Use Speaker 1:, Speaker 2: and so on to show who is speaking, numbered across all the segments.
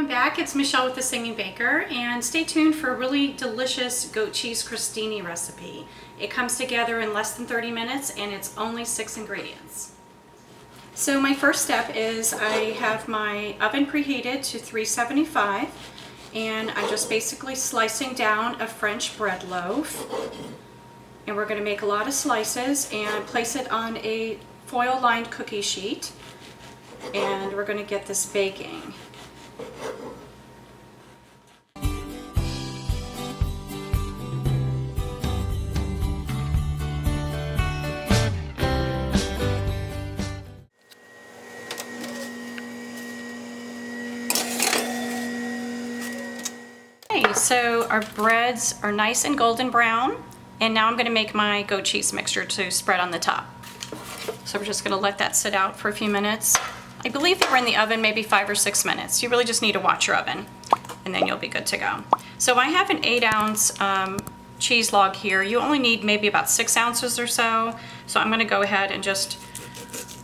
Speaker 1: I'm back. It's Michelle with the Singing Baker, and stay tuned for a really delicious goat cheese crostini recipe. It comes together in less than 30 minutes and it's only 6 ingredients. So my first step is I have my oven preheated to 375 and I'm just basically slicing down a French bread loaf. And we're going to make a lot of slices and place it on a foil-lined cookie sheet. And we're going to get this baking. Okay, so our breads are nice and golden brown, and now I'm going to make my goat cheese mixture to spread on the top. So we're just going to let that sit out for a few minutes. I believe they were in the oven maybe 5 or 6 minutes. You really just need to watch your oven and then you'll be good to go. So I have an 8-ounce cheese log here. You only need maybe about 6 ounces or so. So I'm going to go ahead and just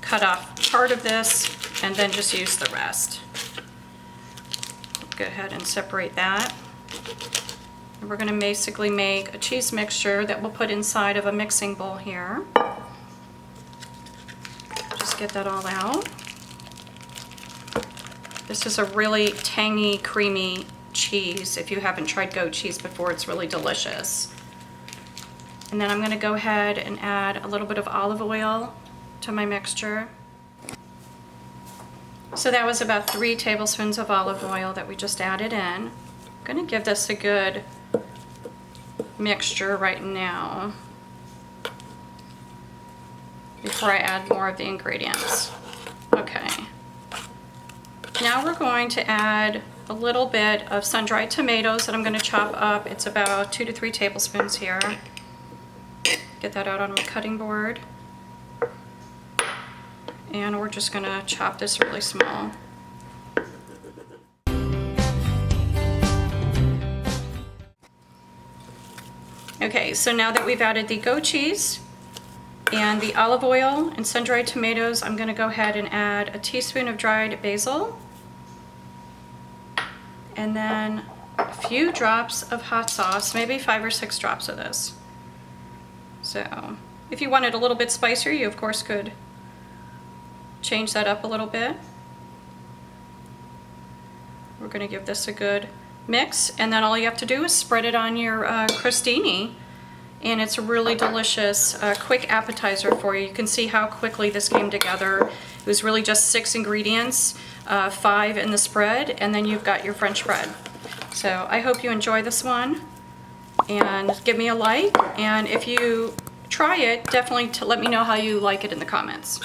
Speaker 1: cut off part of this and then just use the rest. Go ahead and separate that. And we're going to basically make a cheese mixture that we'll put inside of a mixing bowl here. Just get that all out. This is a really tangy, creamy cheese. If you haven't tried goat cheese before, it's really delicious. And then I'm going to go ahead and add a little bit of olive oil to my mixture. So that was about 3 tablespoons of olive oil that we just added in. I'm going to give this a good mixture right now before I add more of the ingredients. Okay. Now we're going to add a little bit of sun-dried tomatoes that I'm going to chop up. It's about 2 to 3 tablespoons here. Get that out on my cutting board. And we're just going to chop this really small. Okay, so now that we've added the goat cheese and the olive oil and sun-dried tomatoes, I'm going to go ahead and add a teaspoon of dried basil. And then a few drops of hot sauce, maybe 5 or 6 drops of this. So if you wanted a little bit spicier, you of course could change that up a little bit. We're going to give this a good mix, and then all you have to do is spread it on your crostini, and it's a really delicious quick appetizer for you. You can see how quickly this came together. It was really just 6 ingredients, 5 in the spread, and then you've got your French bread. So I hope you enjoy this one, and give me a like, and if you try it, definitely let me know how you like it in the comments.